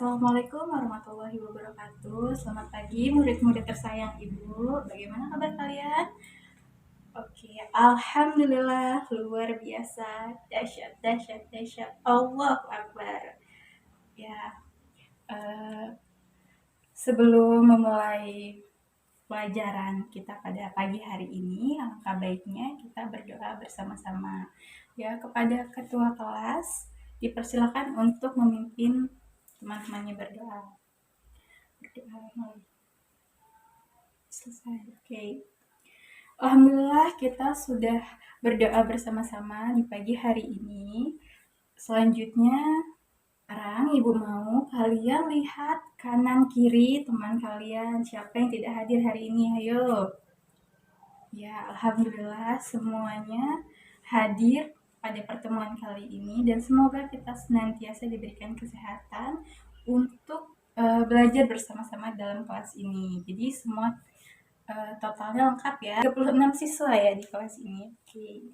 Assalamualaikum warahmatullahi wabarakatuh. Selamat pagi murid-murid tersayang Ibu. Bagaimana kabar kalian? Oke, alhamdulillah luar biasa. Dahsyat, dahsyat, dahsyat. Allahu Akbar. Ya, eh, sebelum memulai pelajaran kita pada pagi hari ini, alangkah baiknya kita berdoa bersama-sama. Ya, kepada ketua kelas dipersilakan untuk memimpin teman-temannya berdoa. Selesai. Oke. Alhamdulillah kita sudah berdoa bersama-sama di pagi hari ini. Selanjutnya, sekarang Ibu mau kalian lihat kanan kiri teman kalian. Siapa yang tidak hadir hari ini? Ayo. Ya, alhamdulillah semuanya hadir pada pertemuan kali ini dan semoga kita senantiasa diberikan kesehatan untuk belajar bersama-sama dalam kelas ini. Jadi semua totalnya lengkap ya, 36 siswa ya di kelas ini. Oke.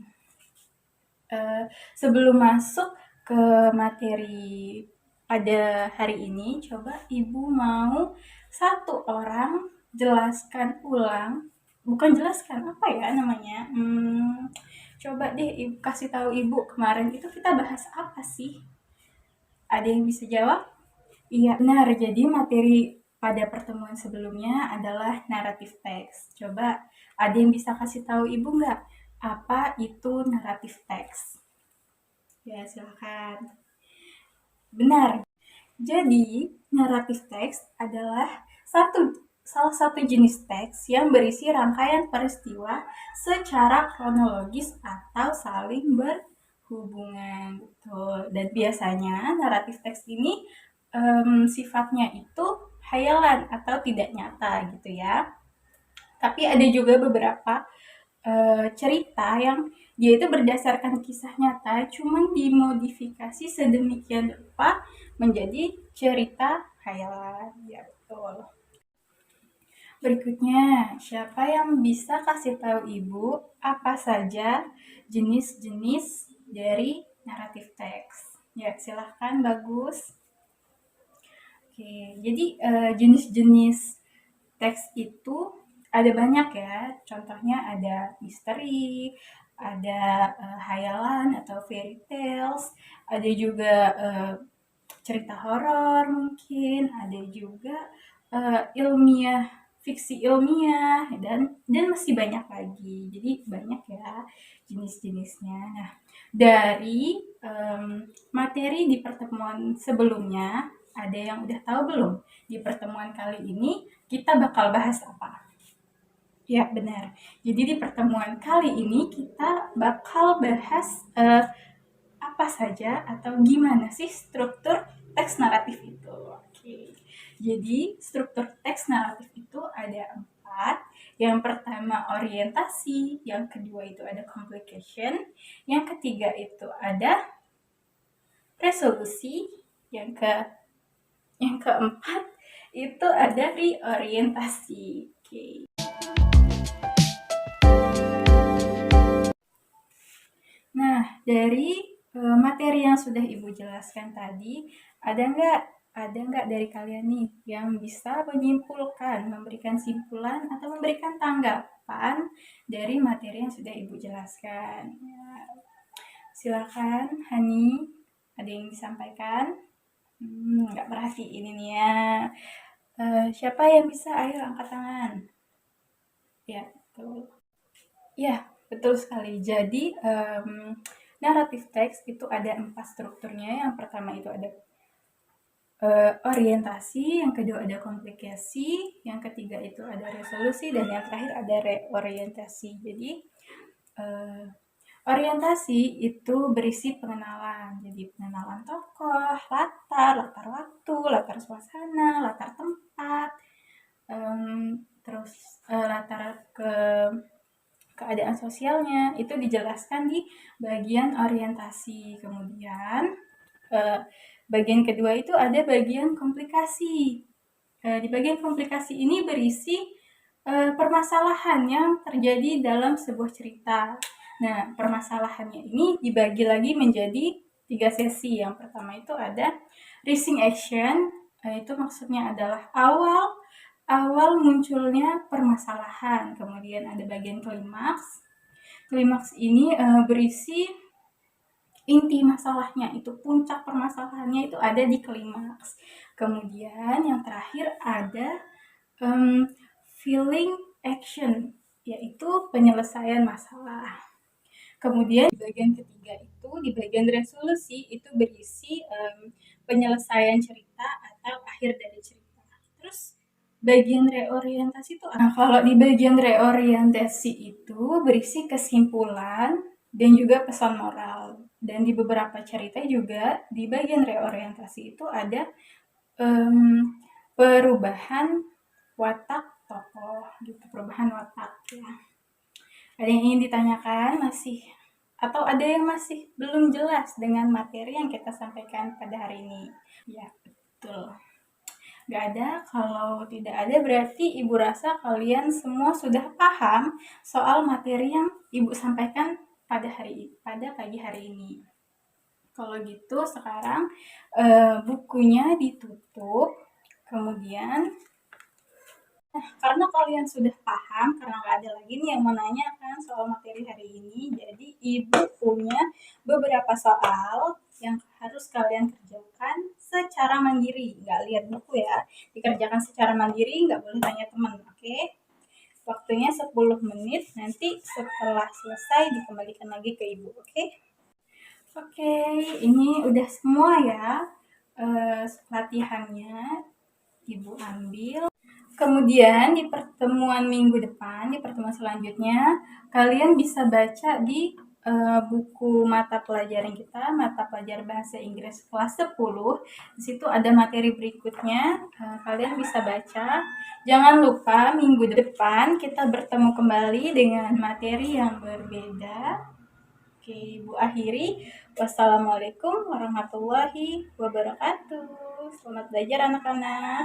Sebelum masuk ke materi pada hari ini, coba Ibu mau satu orang jelaskan ulang, bukan jelaskan, apa ya namanya? Coba deh Ibu kasih tahu Ibu kemarin itu kita bahas apa sih? Ada yang bisa jawab? Iya, benar. Jadi materi pada pertemuan sebelumnya adalah naratif teks. Coba ada yang bisa kasih tahu Ibu nggak? Apa itu naratif teks? Ya, silakan. Benar. Jadi, naratif teks adalah salah satu jenis teks yang berisi rangkaian peristiwa secara kronologis atau saling berhubungan. Betul. Dan biasanya naratif teks ini sifatnya itu hayalan atau tidak nyata gitu ya. Tapi ada juga beberapa cerita yang dia itu berdasarkan kisah nyata, cuman dimodifikasi sedemikian rupa menjadi cerita hayalan. Ya betul. Berikutnya, siapa yang bisa kasih tahu Ibu apa saja jenis-jenis dari naratif teks? Ya, silahkan, bagus. Oke, jadi jenis-jenis teks itu ada banyak ya. Contohnya ada misteri, ada hayalan atau fairy tales, ada juga cerita horor mungkin, ada juga ilmiah, fiksi ilmiah dan masih banyak lagi. Jadi banyak ya jenis-jenisnya. Nah, dari materi di pertemuan sebelumnya, ada yang udah tahu belum? Di pertemuan kali ini kita bakal bahas apa? Ya, benar. Jadi di pertemuan kali ini kita bakal bahas apa saja atau gimana sih struktur teks naratif itu. Oke. Jadi struktur teks naratif itu ada 4. Yang pertama orientasi, yang kedua itu ada complication, yang ketiga itu ada resolusi, yang keempat itu ada reorientasi. Oke. Nah, dari materi yang sudah Ibu jelaskan tadi, ada nggak dari kalian nih yang bisa menyimpulkan, memberikan simpulan atau memberikan tanggapan dari materi yang sudah Ibu jelaskan? Ya, silakan, Hani, ada yang disampaikan? Nggak perhatiin ini ya. Siapa yang bisa? Ayo angkat tangan. Ya, betul. Ya, betul sekali. Jadi, naratif teks itu ada 4 strukturnya. Yang pertama itu ada orientasi, yang kedua ada komplikasi, yang ketiga itu ada resolusi, dan yang terakhir ada reorientasi. Jadi, orientasi itu berisi pengenalan. Jadi, pengenalan tokoh, latar waktu, latar suasana, latar tempat, terus latar keadaan sosialnya itu dijelaskan di bagian orientasi. Kemudian bagian kedua itu ada bagian komplikasi. Di bagian komplikasi ini berisi permasalahan yang terjadi dalam sebuah cerita. Nah, permasalahannya ini dibagi lagi menjadi 3 sesi. Yang pertama itu ada rising action, Itu maksudnya adalah awal munculnya permasalahan, kemudian ada bagian klimaks. Klimaks ini berisi inti masalahnya, itu puncak permasalahannya itu ada di klimaks. Kemudian yang terakhir ada feeling action, yaitu penyelesaian masalah. Kemudian di bagian ketiga itu, di bagian resolusi itu berisi penyelesaian cerita atau akhir dari cerita. Terus bagian reorientasi itu, nah kalau di bagian reorientasi itu berisi kesimpulan dan juga pesan moral. Dan di beberapa cerita juga di bagian reorientasi itu ada perubahan watak tokoh gitu, perubahan watak ya. Ada yang ingin ditanyakan masih? Atau ada yang masih belum jelas dengan materi yang kita sampaikan pada hari ini? Ya, betul. Gak ada, kalau tidak ada berarti Ibu rasa kalian semua sudah paham soal materi yang Ibu sampaikan pada pagi hari ini. Kalau gitu sekarang bukunya ditutup, kemudian karena kalian sudah paham, karena nggak ada lagi nih yang menanyakan soal materi hari ini, jadi Ibu punya beberapa soal yang harus kalian kerjakan secara mandiri. Nggak lihat buku ya, dikerjakan secara mandiri, nggak boleh tanya teman, oke? Waktunya 10 menit, nanti setelah selesai dikembalikan lagi ke Ibu, oke? Oke, ini udah semua ya latihannya Ibu ambil. Kemudian di pertemuan minggu depan, di pertemuan selanjutnya, kalian bisa baca di buku mata pelajaran kita, mata pelajaran bahasa Inggris kelas 10. Di situ ada materi berikutnya, kalian bisa baca. Jangan lupa minggu depan kita bertemu kembali dengan materi yang berbeda. Oke, Ibu akhiri. Wassalamualaikum warahmatullahi wabarakatuh. Selamat belajar anak-anak.